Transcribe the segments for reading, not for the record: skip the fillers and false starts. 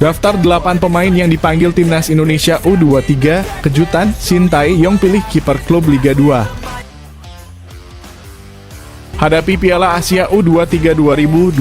Daftar 8 pemain yang dipanggil Timnas Indonesia U23, kejutan, Shin Tae-yong pilih kiper klub Liga 2. Hadapi Piala Asia U23 2024,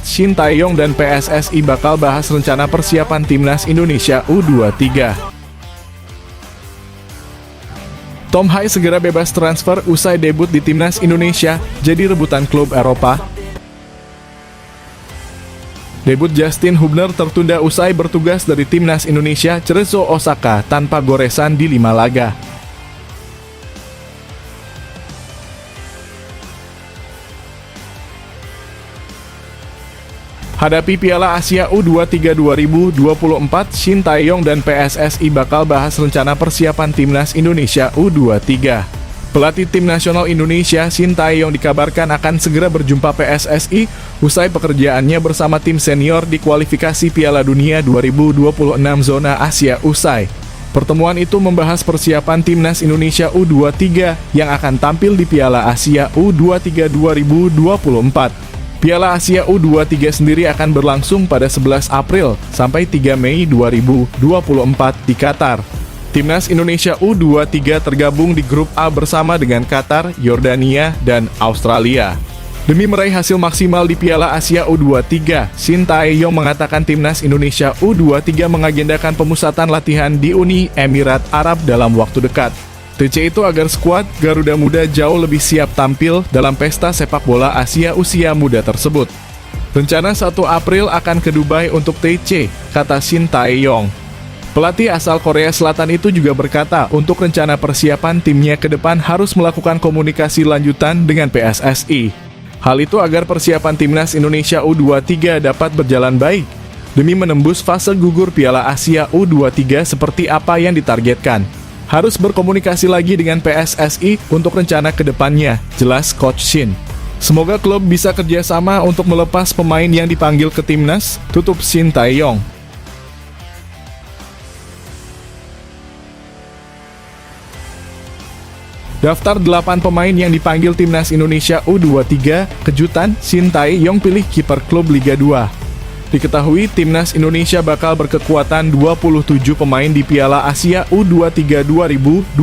Shin Tae-yong dan PSSI bakal bahas rencana persiapan Timnas Indonesia U23. Tom Hai segera bebas transfer usai debut di Timnas Indonesia, jadi rebutan klub Eropa. Debut Justin Hubner tertunda usai bertugas dari Timnas Indonesia Cerezo Osaka tanpa goresan di 5 laga. Hadapi Piala Asia U23 2024, Shin Tae-yong dan PSSI bakal bahas rencana persiapan Timnas Indonesia U23. Pelatih Tim Nasional Indonesia, Shin Tae-yong dikabarkan akan segera berjumpa PSSI usai pekerjaannya bersama tim senior di kualifikasi Piala Dunia 2026 zona Asia usai. Pertemuan itu membahas persiapan Timnas Indonesia U23 yang akan tampil di Piala Asia U23 2024. Piala Asia U23 sendiri akan berlangsung pada 11 April sampai 3 Mei 2024 di Qatar. Timnas Indonesia U23 tergabung di grup A bersama dengan Qatar, Yordania, dan Australia. Demi meraih hasil maksimal di Piala Asia U23, Shin Tae-yong mengatakan Timnas Indonesia U23 mengagendakan pemusatan latihan di Uni Emirat Arab dalam waktu dekat. TC itu agar skuad Garuda Muda jauh lebih siap tampil dalam pesta sepak bola Asia usia muda tersebut. Rencana 1 April akan ke Dubai untuk TC, kata Shin Tae-yong. Pelatih asal Korea Selatan itu juga berkata untuk rencana persiapan timnya ke depan harus melakukan komunikasi lanjutan dengan PSSI. Hal itu agar persiapan Timnas Indonesia U23 dapat berjalan baik, demi menembus fase gugur Piala Asia U23 seperti apa yang ditargetkan. Harus berkomunikasi lagi dengan PSSI untuk rencana ke depannya, jelas Coach Shin. Semoga klub bisa kerjasama untuk melepas pemain yang dipanggil ke Timnas, tutup Shin Tae-yong. Daftar 8 pemain yang dipanggil Timnas Indonesia U23, kejutan, Shin Tae-yong pilih kiper klub Liga 2. Diketahui Timnas Indonesia bakal berkekuatan 27 pemain di Piala Asia U23 2024.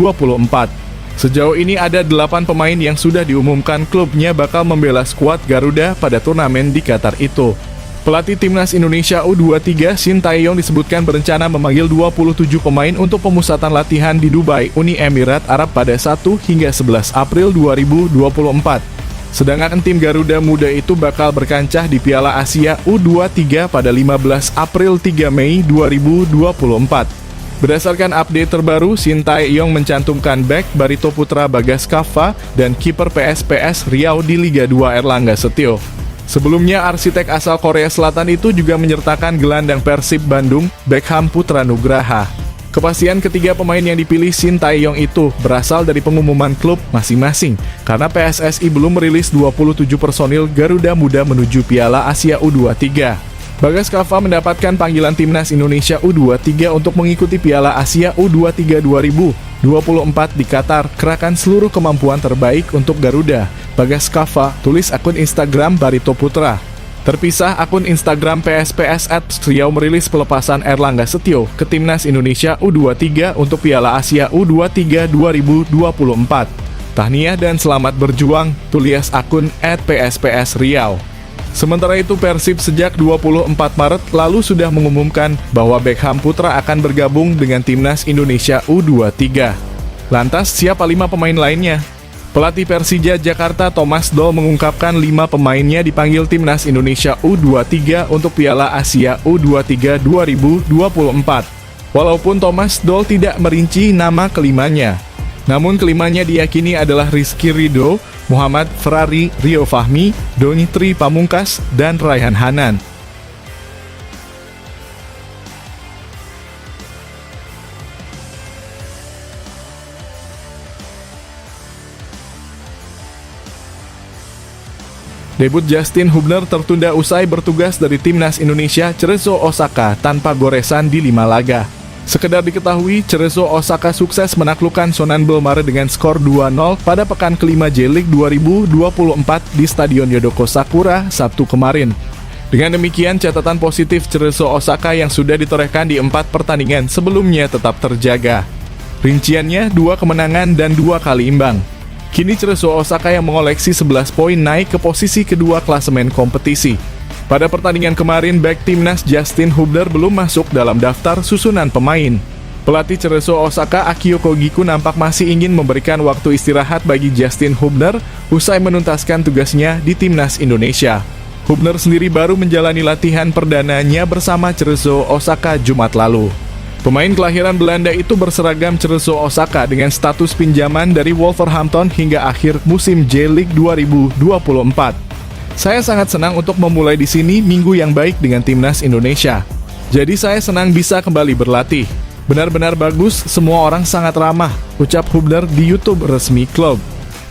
Sejauh ini ada 8 pemain yang sudah diumumkan klubnya bakal membela skuad Garuda pada turnamen di Qatar itu. Pelatih Timnas Indonesia U23, Shin Tae-yong disebutkan berencana memanggil 27 pemain untuk pemusatan latihan di Dubai, Uni Emirat Arab pada 1 hingga 11 April 2024. Sedangkan tim Garuda Muda itu bakal berkancah di Piala Asia U23 pada 15 April 3 Mei 2024. Berdasarkan update terbaru, Shin Tae-yong mencantumkan bek Barito Putra Bagas Kava dan kiper PSPS Riau di Liga 2 Erlangga Setio. Sebelumnya, arsitek asal Korea Selatan itu juga menyertakan gelandang Persib Bandung, Beckham Putra Nugraha. Kepastian ketiga pemain yang dipilih Shin Tae-yong itu berasal dari pengumuman klub masing-masing, karena PSSI belum merilis 27 personil Garuda Muda menuju Piala Asia U23. Bagas Kava mendapatkan panggilan Timnas Indonesia U23 untuk mengikuti Piala Asia U23 2024 di Qatar, kerahkan seluruh kemampuan terbaik untuk Garuda. Bagas Kava, tulis akun Instagram Barito Putra. Terpisah, akun Instagram PSPS @Riau merilis pelepasan Erlangga Setio ke Timnas Indonesia U23 untuk Piala Asia U23 2024. Tahniah dan selamat berjuang, tulis akun @PSPS Riau. Sementara itu, Persib sejak 24 Maret lalu sudah mengumumkan bahwa Beckham Putra akan bergabung dengan Timnas Indonesia U23. Lantas, siapa 5 pemain lainnya? Pelatih Persija Jakarta Thomas Doll mengungkapkan 5 pemainnya dipanggil Timnas Indonesia U23 untuk Piala Asia U23 2024. Walaupun Thomas Doll tidak merinci nama kelimanya, namun kelimanya diyakini adalah Rizky Ridho, Muhammad Ferrari, Rio Fahmi, Doni Tri Pamungkas, dan Raihan Hanan. Debut Justin Hubner tertunda usai bertugas dari Timnas Indonesia Cerezo Osaka tanpa goresan di 5 laga. Sekedar diketahui, Cerezo Osaka sukses menaklukkan Sonanbel Mare dengan skor 2-0 pada pekan kelima J-League 2024 di Stadion Yodoko Sakura Sabtu kemarin. Dengan demikian, catatan positif Cerezo Osaka yang sudah ditorehkan di 4 pertandingan sebelumnya tetap terjaga. Rinciannya 2 kemenangan dan 2 kali imbang. Kini Cerezo Osaka yang mengoleksi 11 poin naik ke posisi kedua klasemen kompetisi. Pada pertandingan kemarin, bek timnas Justin Hubner belum masuk dalam daftar susunan pemain. Pelatih Cerezo Osaka Akio Kogiku nampak masih ingin memberikan waktu istirahat bagi Justin Hubner usai menuntaskan tugasnya di timnas Indonesia. Hubner sendiri baru menjalani latihan perdananya bersama Cerezo Osaka Jumat lalu. Pemain kelahiran Belanda itu berseragam Cerezo Osaka dengan status pinjaman dari Wolverhampton hingga akhir musim J-League 2024. Saya sangat senang untuk memulai di sini minggu yang baik dengan timnas Indonesia. Jadi saya senang bisa kembali berlatih. Benar-benar bagus, semua orang sangat ramah, ucap Hubner di YouTube resmi klub.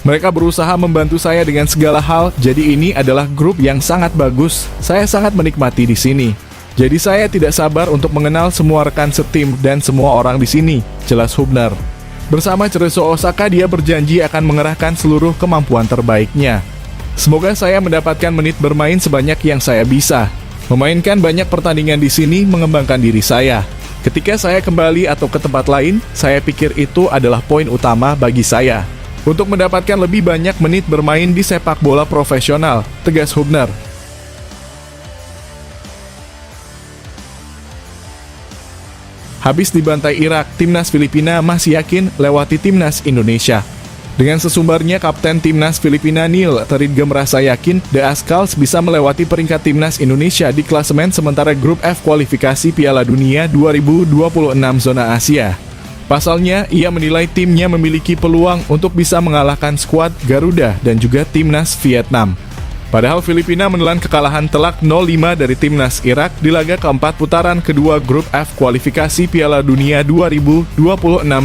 Mereka berusaha membantu saya dengan segala hal, jadi ini adalah grup yang sangat bagus. Saya sangat menikmati di sini. Jadi saya tidak sabar untuk mengenal semua rekan setim dan semua orang di sini, jelas Hubner. Bersama Cerezo Osaka, dia berjanji akan mengerahkan seluruh kemampuan terbaiknya. Semoga saya mendapatkan menit bermain sebanyak yang saya bisa. Memainkan banyak pertandingan di sini mengembangkan diri saya. Ketika saya kembali atau ke tempat lain, saya pikir itu adalah poin utama bagi saya. Untuk mendapatkan lebih banyak menit bermain di sepak bola profesional, tegas Hubner. Habis dibantai Irak, timnas Filipina masih yakin lewati timnas Indonesia. Dengan sesumbarnya, Kapten timnas Filipina Neil Teridge merasa yakin The Ascals bisa melewati peringkat timnas Indonesia di klasemen sementara grup F kualifikasi Piala Dunia 2026 zona Asia. Pasalnya, ia menilai timnya memiliki peluang untuk bisa mengalahkan skuad Garuda dan juga timnas Vietnam. Padahal Filipina menelan kekalahan telak 0-5 dari timnas Irak di laga keempat putaran kedua grup F kualifikasi Piala Dunia 2026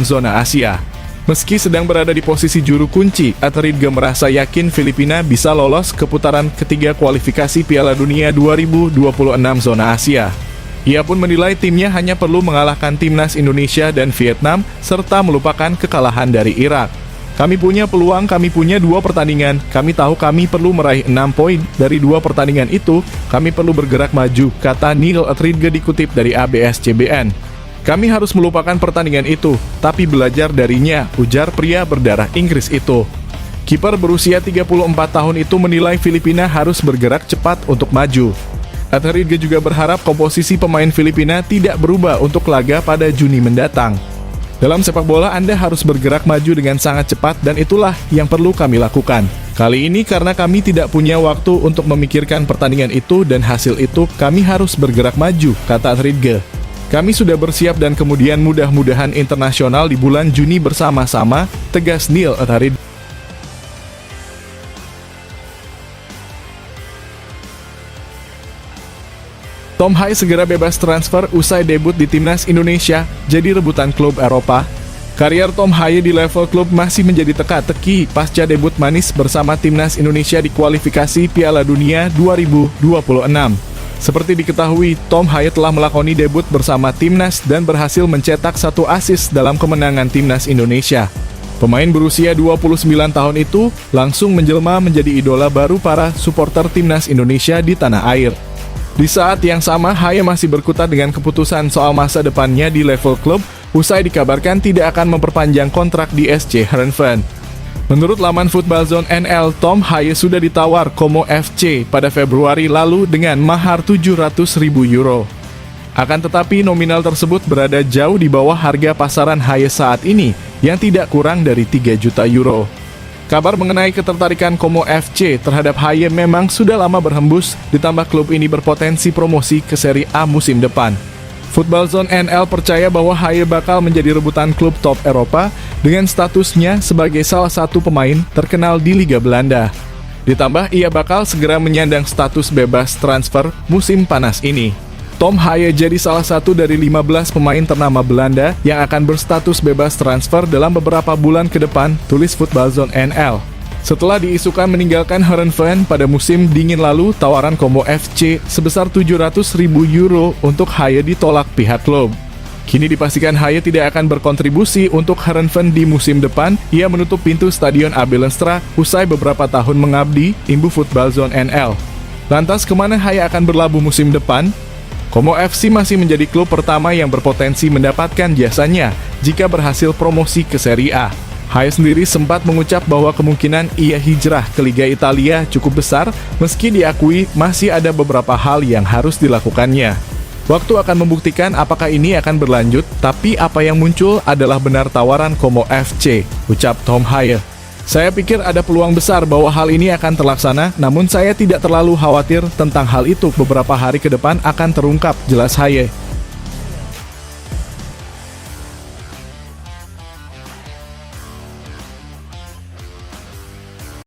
zona Asia. Meski sedang berada di posisi juru kunci, Teridge merasa yakin Filipina bisa lolos ke putaran ketiga kualifikasi Piala Dunia 2026 zona Asia. Ia pun menilai timnya hanya perlu mengalahkan timnas Indonesia dan Vietnam, serta melupakan kekalahan dari Irak. Kami punya peluang, kami punya 2 pertandingan, kami tahu kami perlu meraih 6 poin. Dari 2 pertandingan itu, kami perlu bergerak maju, kata Neil Teridge dikutip dari ABS-CBN. Kami harus melupakan pertandingan itu, tapi belajar darinya, ujar pria berdarah Inggris itu. Kiper berusia 34 tahun itu menilai Filipina harus bergerak cepat untuk maju. Teridge juga berharap komposisi pemain Filipina tidak berubah untuk laga pada Juni mendatang. Dalam sepak bola, Anda harus bergerak maju dengan sangat cepat dan itulah yang perlu kami lakukan. Kali ini karena kami tidak punya waktu untuk memikirkan pertandingan itu dan hasil itu, kami harus bergerak maju, kata Teridge. Kami sudah bersiap dan kemudian mudah-mudahan internasional di bulan Juni bersama-sama, tegas Neil Teridge. Tom Haye segera bebas transfer usai debut di timnas Indonesia, jadi rebutan klub Eropa. Karier Tom Haye di level klub masih menjadi teka-teki pasca debut manis bersama timnas Indonesia di kualifikasi Piala Dunia 2026. Seperti diketahui, Tom Haye telah melakoni debut bersama timnas dan berhasil mencetak 1 assist dalam kemenangan timnas Indonesia. Pemain berusia 29 tahun itu langsung menjelma menjadi idola baru para supporter timnas Indonesia di tanah air. Di saat yang sama, Haye masih berkutat dengan keputusan soal masa depannya di level klub, usai dikabarkan tidak akan memperpanjang kontrak di SC Heerenveen. Menurut laman Football Zone NL, Tom Haye sudah ditawar Como FC pada Februari lalu dengan mahar 700.000 euro. Akan tetapi nominal tersebut berada jauh di bawah harga pasaran Haye saat ini, yang tidak kurang dari 3 juta euro. Kabar mengenai ketertarikan Como FC terhadap Haye memang sudah lama berhembus, ditambah klub ini berpotensi promosi ke Serie A musim depan. Football Zone NL percaya bahwa Haye bakal menjadi rebutan klub top Eropa dengan statusnya sebagai salah satu pemain terkenal di Liga Belanda. Ditambah ia bakal segera menyandang status bebas transfer musim panas ini. Tom Haye jadi salah satu dari 15 pemain ternama Belanda yang akan berstatus bebas transfer dalam beberapa bulan ke depan, tulis Football Zone NL. Setelah diisukan meninggalkan Heerenveen pada musim dingin lalu, tawaran Como FC sebesar 700.000 euro untuk Haye ditolak pihak klub. Kini dipastikan Haye tidak akan berkontribusi untuk Heerenveen di musim depan. Ia menutup pintu Stadion AB Lenstra usai beberapa tahun mengabdi, imbuh Football Zone NL. Lantas kemana Haye akan berlabuh musim depan? Como FC masih menjadi klub pertama yang berpotensi mendapatkan jasanya jika berhasil promosi ke Serie A. Haye sendiri sempat mengucap bahwa kemungkinan ia hijrah ke Liga Italia cukup besar, meski diakui masih ada beberapa hal yang harus dilakukannya. Waktu akan membuktikan apakah ini akan berlanjut, tapi apa yang muncul adalah benar tawaran Como FC, ucap Tom Haye. Saya pikir ada peluang besar bahwa hal ini akan terlaksana, namun saya tidak terlalu khawatir tentang hal itu, beberapa hari ke depan akan terungkap, jelas Haye.